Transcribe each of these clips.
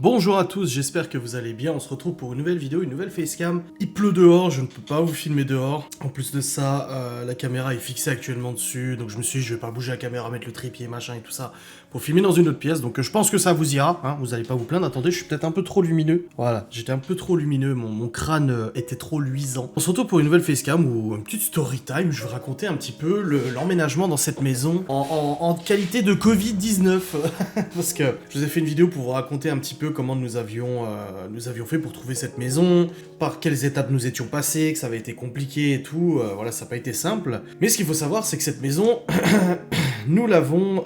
Bonjour à tous, j'espère que vous allez bien, on se retrouve pour une nouvelle vidéo, une nouvelle facecam. Il pleut dehors, je ne peux pas vous filmer dehors. En plus de ça, la caméra est fixée actuellement dessus, donc je me suis dit je vais pas bouger la caméra, mettre le trépied, machin et tout ça, pour filmer dans une autre pièce. Donc je pense que ça vous ira, hein, vous allez pas vous plaindre. Attendez, je suis peut-être un peu trop lumineux. Voilà, j'étais un peu trop lumineux, mon crâne était trop luisant. On se retrouve pour une nouvelle facecam ou une petite story time, je vais raconter un petit peu l'emménagement dans cette maison en qualité de Covid-19. Parce que je vous ai fait une vidéo pour vous raconter un petit peu comment nous avions fait pour trouver cette maison, par quelles étapes nous étions passés, que ça avait été compliqué et tout, voilà, ça n'a pas été simple. Mais ce qu'il faut savoir, c'est que cette maison, nous avons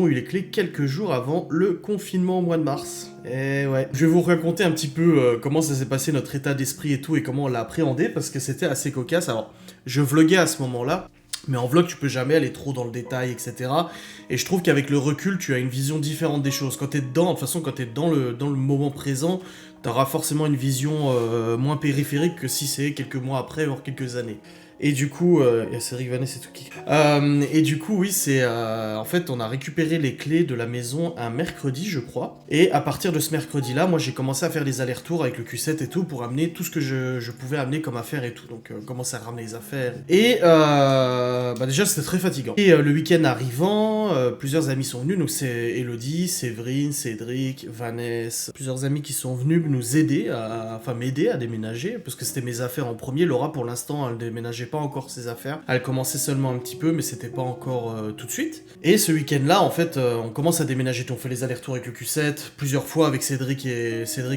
eu les clés quelques jours avant le confinement au mois de mars. Et ouais, je vais vous raconter un petit peu comment ça s'est passé, notre état d'esprit et tout, et comment on l'a appréhendé, parce que c'était assez cocasse. Alors, je vloguais à ce moment-là, mais en vlog, tu peux jamais aller trop dans le détail, etc. Et je trouve qu'avec le recul, tu as une vision différente des choses. Quand t'es dedans, de toute façon, quand t'es dans le moment présent, t'auras forcément une vision moins périphérique que si c'est quelques mois après, voire quelques années. Et du coup, c'est Rick Vanessa, c'est tout qui. Et du coup, oui, c'est en fait, on a récupéré les clés de la maison un mercredi, je crois. Et à partir de ce mercredi-là, moi, j'ai commencé à faire les allers-retours avec le Q7 et tout pour amener tout ce que je pouvais amener comme affaire et tout. Donc, commencer à ramener les affaires. Et déjà, c'était très fatigant. Et le week-end arrivant, plusieurs amis sont venus. Donc, c'est Elodie, Séverine, Cédric, Vanessa, plusieurs amis qui sont venus nous aider, m'aider à déménager, parce que c'était mes affaires en premier. Laura, pour l'instant, elle déménageait pas encore ses affaires. Elle commençait seulement un petit peu, mais c'était pas encore tout de suite. Et ce week-end-là, en fait, on commence à déménager. On fait les allers-retours avec le Q7 plusieurs fois avec Cédric.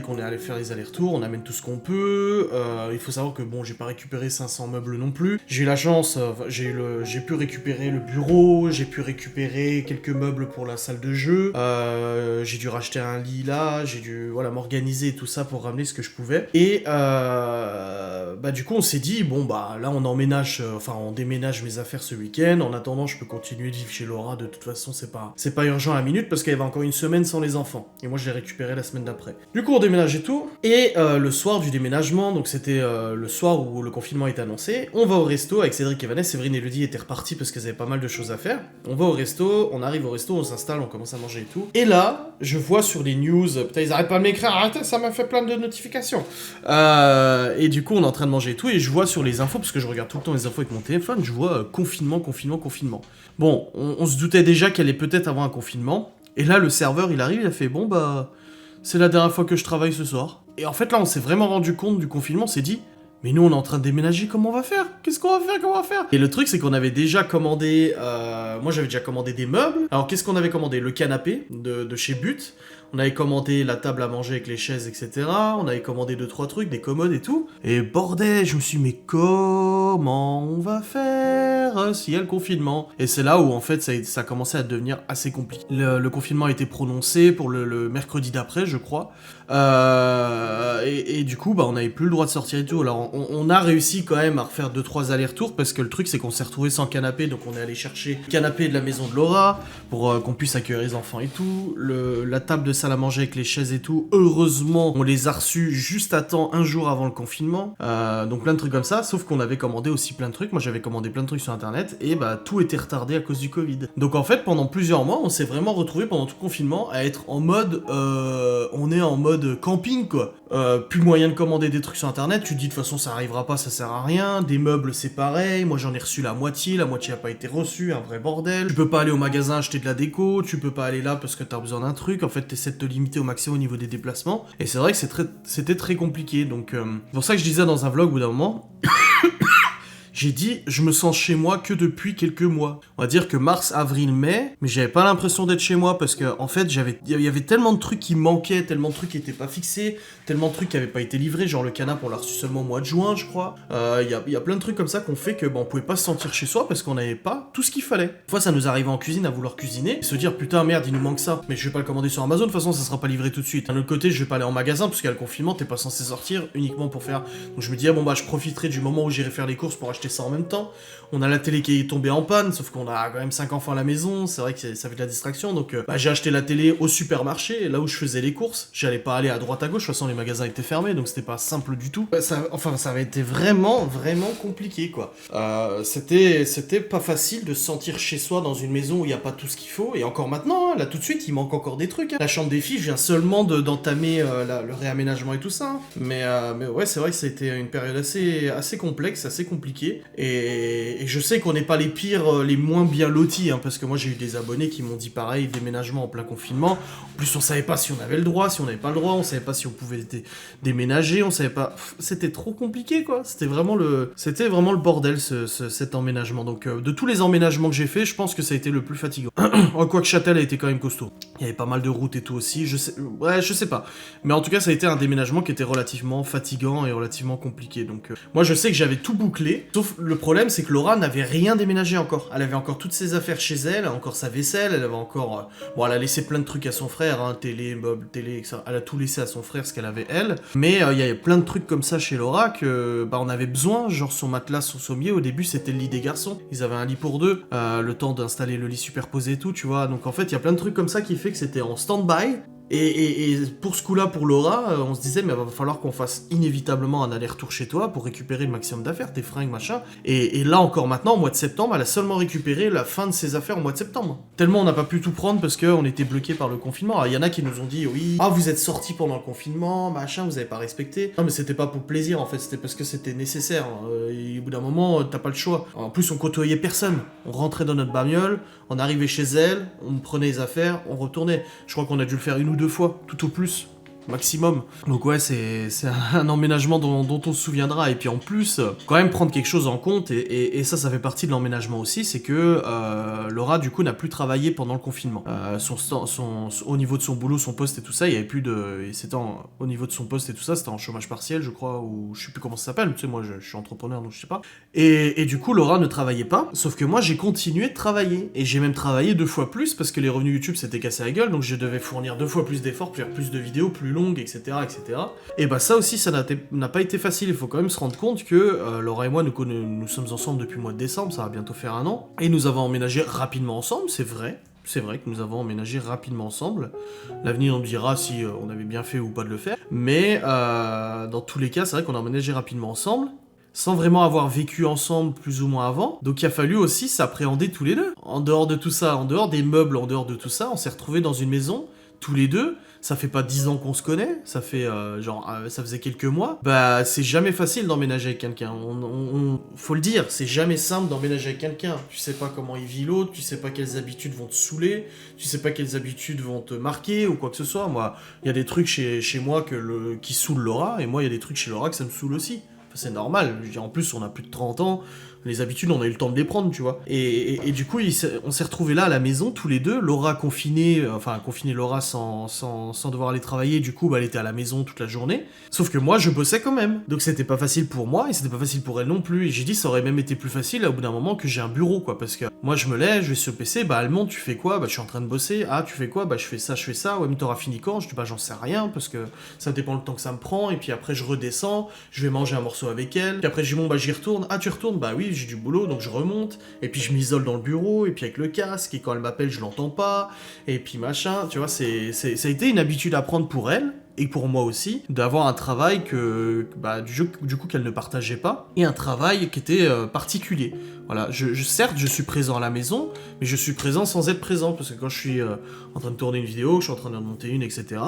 On est allé faire les allers-retours. On amène tout ce qu'on peut. Il faut savoir que bon, j'ai pas récupéré 500 meubles non plus. J'ai eu la chance. J'ai pu récupérer le bureau. J'ai pu récupérer quelques meubles pour la salle de jeu. J'ai dû racheter un lit là. J'ai dû m'organiser et tout ça pour ramener ce que je pouvais. Et du coup, on s'est dit bon là on on déménage mes affaires ce week-end. En attendant, je peux continuer de vivre chez Laura. De toute façon, c'est pas urgent à la minute parce qu'elle va encore une semaine sans les enfants. Et moi, je l'ai récupéré la semaine d'après. Du coup, on déménage et tout. Et le soir du déménagement, donc c'était le soir où le confinement est annoncé, on va au resto avec Cédric et Vanessa. Séverine et Elodie étaient repartis parce qu'elles avaient pas mal de choses à faire. On va au resto, on arrive au resto, on s'installe, on commence à manger et tout. Et là, je vois sur les news, putain, ils arrêtent pas de m'écrire, arrêtez, ça m'a fait plein de notifications. Et du coup, on est en train de manger et tout, et je vois sur les infos, parce que je regarde tout le temps les infos avec mon téléphone, je vois confinement. Bon, on se doutait déjà qu'elle allait peut-être avoir un confinement, et là, le serveur, il arrive, il a fait, bon, c'est la dernière fois que je travaille ce soir. Et en fait, là, on s'est vraiment rendu compte du confinement, on s'est dit, mais nous, on est en train de déménager, comment on va faire? Qu'est-ce qu'on va faire? Comment on va faire? Et le truc, c'est qu'on avait déjà commandé... moi, j'avais déjà commandé des meubles. Alors, qu'est-ce qu'on avait commandé? Le canapé de chez But. On avait commandé la table à manger avec les chaises, etc. On avait commandé 2-3 trucs, des commodes et tout. Et bordel, je me suis dit, mais comment on va faire s'il y a le confinement? Et c'est là où, en fait, ça a commencé à devenir assez compliqué. Le confinement a été prononcé pour le mercredi d'après, je crois. Et du coup, on n'avait plus le droit de sortir et tout. Alors, on a réussi quand même à refaire 2-3 allers-retours parce que le truc, c'est qu'on s'est retrouvé sans canapé. Donc, on est allé chercher le canapé de la maison de Laura pour qu'on puisse accueillir les enfants et tout. La table de salle à manger avec les chaises et tout. Heureusement, on les a reçus juste à temps, un jour avant le confinement. Donc, plein de trucs comme ça. Sauf qu'on avait commandé aussi plein de trucs. Moi, j'avais commandé plein de trucs sur internet et tout était retardé à cause du Covid. Donc, en fait, pendant plusieurs mois, on s'est vraiment retrouvé pendant tout le confinement à être en mode. On est en mode camping quoi. Plus moyen de commander des trucs sur internet, tu te dis de toute façon ça arrivera pas, ça sert à rien. Des meubles c'est pareil, moi j'en ai reçu la moitié a pas été reçue, un vrai bordel. Tu peux pas aller au magasin acheter de la déco, tu peux pas aller là parce que t'as besoin d'un truc, en fait t'essaies de te limiter au maximum au niveau des déplacements. Et c'est vrai que c'était très compliqué, donc c'est pour ça que je disais dans un vlog au bout d'un moment... J'ai dit, je me sens chez moi que depuis quelques mois. On va dire que mars, avril, mai, mais j'avais pas l'impression d'être chez moi parce que, en fait, il y avait tellement de trucs qui manquaient, tellement de trucs qui étaient pas fixés, tellement de trucs qui avaient pas été livrés, genre le canapé, on l'a reçu seulement au mois de juin, je crois. Il y a plein de trucs comme ça qu'on fait que, on pouvait pas se sentir chez soi parce qu'on avait pas tout ce qu'il fallait. Des fois, ça nous arrivait en cuisine à vouloir cuisiner et se dire, putain, merde, il nous manque ça. Mais je vais pas le commander sur Amazon, de toute façon, ça sera pas livré tout de suite. D'un autre côté, je vais pas aller en magasin parce qu'il y a le confinement, t'es pas censé sortir uniquement pour faire. Donc je me dis, je profiterai du moment où j'irai faire les courses pour acheter acheté ça en même temps. On a la télé qui est tombée en panne, sauf qu'on a quand même 5 enfants à la maison, c'est vrai que ça fait de la distraction, donc j'ai acheté la télé au supermarché, là où je faisais les courses. J'allais pas aller à droite à gauche, de toute façon les magasins étaient fermés, donc c'était pas simple du tout. Ça avait été vraiment compliqué, quoi. C'était pas facile de se sentir chez soi dans une maison où il n'y a pas tout ce qu'il faut, et encore maintenant, hein, là tout de suite, il manque encore des trucs. Hein. La chambre des filles, je viens seulement d'entamer le réaménagement et tout ça, hein. Mais ouais, c'est vrai que ça a été une période assez complexe, assez compliquée, et je sais qu'on n'est pas les pires, les moins bien lotis, hein, parce que moi j'ai eu des abonnés qui m'ont dit pareil, déménagement en plein confinement. En plus, on savait pas si on avait le droit, si on n'avait pas le droit, on savait pas si on pouvait déménager, on savait pas. C'était trop compliqué, quoi. C'était vraiment le bordel, cet emménagement. Donc, de tous les emménagements que j'ai fait, je pense que ça a été le plus fatigant. Quoique Châtel a été quand même costaud. Il y avait pas mal de routes et tout aussi. Je sais pas. Mais en tout cas, ça a été un déménagement qui était relativement fatigant et relativement compliqué. Donc, moi, je sais que j'avais tout bouclé. Sauf le problème, c'est que Laura n'avait rien déménagé encore. Elle avait encore toutes ses affaires chez elle, encore sa vaisselle, elle avait encore... bon, elle a laissé plein de trucs à son frère, hein, télé, meubles, télé, etc. Elle a tout laissé à son frère, ce qu'elle avait elle. Mais il y avait plein de trucs comme ça chez Laura que on avait besoin, genre son matelas, son sommier, au début c'était le lit des garçons. Ils avaient un lit pour deux, le temps d'installer le lit superposé et tout, tu vois. Donc en fait, il y a plein de trucs comme ça qui fait que c'était en stand-by. Et pour ce coup-là, pour Laura, on se disait, mais il va falloir qu'on fasse inévitablement un aller-retour chez toi pour récupérer le maximum d'affaires, tes fringues, machin. Et là encore maintenant, au mois de septembre, elle a seulement récupéré la fin de ses affaires au mois de septembre. Tellement on n'a pas pu tout prendre parce qu'on était bloqué par le confinement. Il y en a qui nous ont dit, oui, vous êtes sortis pendant le confinement, machin, vous avez pas respecté. Non, mais c'était pas pour plaisir en fait, c'était parce que c'était nécessaire. Et au bout d'un moment, t'as pas le choix. En plus, on côtoyait personne. On rentrait dans notre bagnole, on arrivait chez elle, on prenait les affaires, on retournait. Je crois qu'on a dû le faire une ou deux fois, tout au plus, maximum. Donc ouais, c'est un emménagement dont on se souviendra. Et puis en plus, quand même prendre quelque chose en compte, et ça fait partie de l'emménagement aussi, c'est que Laura, du coup, n'a plus travaillé pendant le confinement. Au niveau de son boulot, son poste et tout ça, il y avait plus de... Au niveau de son poste et tout ça, c'était en chômage partiel, je crois, ou je sais plus comment ça s'appelle. Tu sais, moi, je suis entrepreneur, donc je sais pas. Et du coup, Laura ne travaillait pas, sauf que moi, j'ai continué de travailler. Et j'ai même travaillé 2 fois plus, parce que les revenus YouTube s'étaient cassés la gueule, donc je devais fournir 2 fois plus d'efforts, faire plus de vidéos, plus longues, etc., etc. Et bah ça aussi, ça n'a pas été facile. Il faut quand même se rendre compte que Laura et moi, nous sommes ensemble depuis le mois de décembre, ça va bientôt faire 1 an, et nous avons emménagé rapidement ensemble, c'est vrai. C'est vrai que nous avons emménagé rapidement ensemble. L'avenir nous dira si on avait bien fait ou pas de le faire. Mais dans tous les cas, c'est vrai qu'on a emménagé rapidement ensemble, sans vraiment avoir vécu ensemble plus ou moins avant. Donc il a fallu aussi s'appréhender tous les deux. En dehors de tout ça, en dehors des meubles, en dehors de tout ça, on s'est retrouvés dans une maison, tous les deux. Ça fait pas 10 ans qu'on se connaît, ça fait ça faisait quelques mois. Bah c'est jamais facile d'emménager avec quelqu'un. Faut le dire, c'est jamais simple d'emménager avec quelqu'un. Tu sais pas comment il vit l'autre, tu sais pas quelles habitudes vont te saouler, tu sais pas quelles habitudes vont te marquer ou quoi que ce soit. Moi, il y a des trucs chez moi qui saoulent Laura, et moi il y a des trucs chez Laura que ça me saoule aussi. Enfin, c'est normal. Je veux dire, en plus, on a plus de 30 ans. Les habitudes, on a eu le temps de les prendre, tu vois. Et du coup, on s'est retrouvés là à la maison, tous les deux. Laura confinée, Laura sans devoir aller travailler. Du coup, elle était à la maison toute la journée. Sauf que moi, je bossais quand même. Donc c'était pas facile pour moi et c'était pas facile pour elle non plus. Et j'ai dit, ça aurait même été plus facile au bout d'un moment que j'ai un bureau, quoi. Parce que moi, je me lève, je vais sur le PC, elle monte, tu fais quoi? Je suis en train de bosser. Ah, tu fais quoi? Je fais ça. Ouais, mais t'auras fini quand? Je dis, j'en sais rien parce que ça dépend le temps que ça me prend. Et puis après, je redescends, je vais manger un morceau avec elle. Puis après, je dis, j'y retourne. Ah, tu retournes? Bah oui, j'ai du boulot, donc je remonte, et puis je m'isole dans le bureau, et puis avec le casque, et quand elle m'appelle, je l'entends pas, et puis machin, tu vois, ça a été une habitude à prendre pour elle, et pour moi aussi, d'avoir un travail du coup qu'elle ne partageait pas, et un travail qui était particulier. Voilà, certes, je suis présent à la maison, mais je suis présent sans être présent, parce que quand je suis en train de tourner une vidéo, je suis en train de monter une, etc.,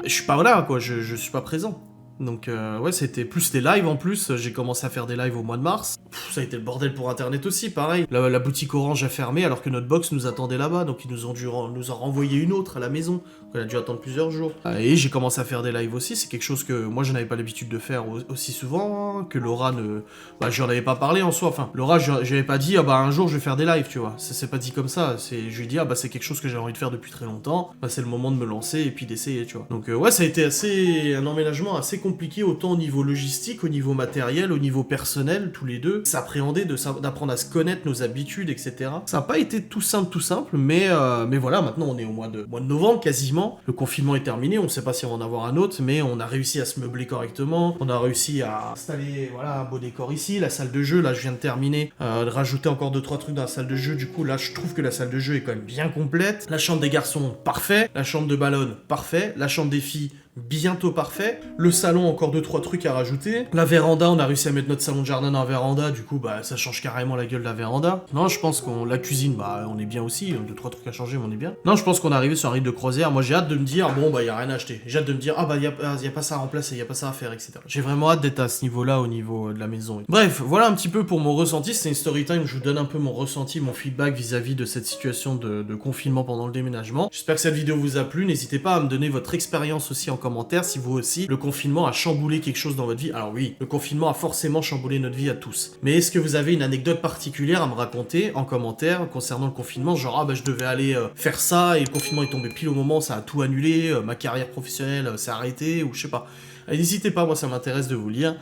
je suis pas là, quoi, je suis pas présent. Donc ouais, c'était plus des lives en plus, j'ai commencé à faire des lives au mois de mars. Ça a été le bordel pour internet aussi, pareil. La boutique Orange a fermé alors que notre box nous attendait là-bas, donc ils nous ont renvoyé une autre à la maison. On a dû attendre plusieurs jours. Et j'ai commencé à faire des lives aussi, c'est quelque chose que moi je n'avais pas l'habitude de faire aussi souvent, que Laura ne... j'en avais pas parlé en soi, enfin, Laura, je lui avais pas dit, un jour je vais faire des lives, tu vois. Ça s'est pas dit comme ça, je lui ai dit, c'est quelque chose que j'ai envie de faire depuis très longtemps, c'est le moment de me lancer et puis d'essayer, tu vois. Donc ouais, ça a été un emménagement assez compliqué compliqué autant au niveau logistique, au niveau matériel, au niveau personnel, tous les deux, s'appréhender, d'apprendre à se connaître, nos habitudes, etc. Ça n'a pas été tout simple, mais voilà, maintenant on est au mois de novembre quasiment, le confinement est terminé, on ne sait pas si on va en avoir un autre, mais on a réussi à se meubler correctement, on a réussi à installer voilà, un beau décor ici, la salle de jeu, là je viens de terminer, de rajouter encore 2-3 trucs dans la salle de jeu, du coup là je trouve que la salle de jeu est quand même bien complète, la chambre des garçons, parfait, la chambre de ballon, parfait, la chambre des filles, bientôt parfait. Le salon, encore 2-3 trucs à rajouter. La véranda, on a réussi à mettre notre salon de jardin dans la véranda, du coup, bah, ça change carrément la gueule de la véranda. Non, je pense qu'on... La cuisine, bah, on est bien aussi, 2-3 trucs à changer, mais on est bien. Non, je pense qu'on est arrivé sur un rythme de croisière. Moi, j'ai hâte de me dire, bon, bah, y a rien à acheter. J'ai hâte de me dire, ah, bah, y a pas ça à remplacer, y a pas ça à faire, etc. J'ai vraiment hâte d'être à ce niveau-là, au niveau de la maison. Bref, voilà un petit peu pour mon ressenti. C'est une story time, je vous donne un peu mon ressenti, mon feedback vis-à-vis de cette situation de confinement pendant le déménagement. J'espère que cette vidéo vous a plu. N'hésitez pas à me donner votre expérience aussi en commentaire, si vous aussi, le confinement a chamboulé quelque chose dans votre vie. Alors oui, le confinement a forcément chamboulé notre vie à tous. Mais est-ce que vous avez une anecdote particulière à me raconter en commentaire concernant le confinement? Genre, ah bah je devais aller faire ça et le confinement est tombé pile au moment, ça a tout annulé, ma carrière professionnelle s'est arrêtée, ou je sais pas. Allez, n'hésitez pas, moi ça m'intéresse de vous lire.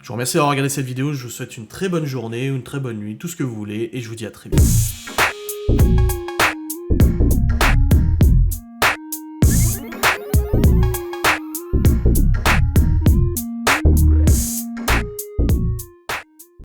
Je vous remercie d'avoir regardé cette vidéo, je vous souhaite une très bonne journée, une très bonne nuit, tout ce que vous voulez, et je vous dis à très vite.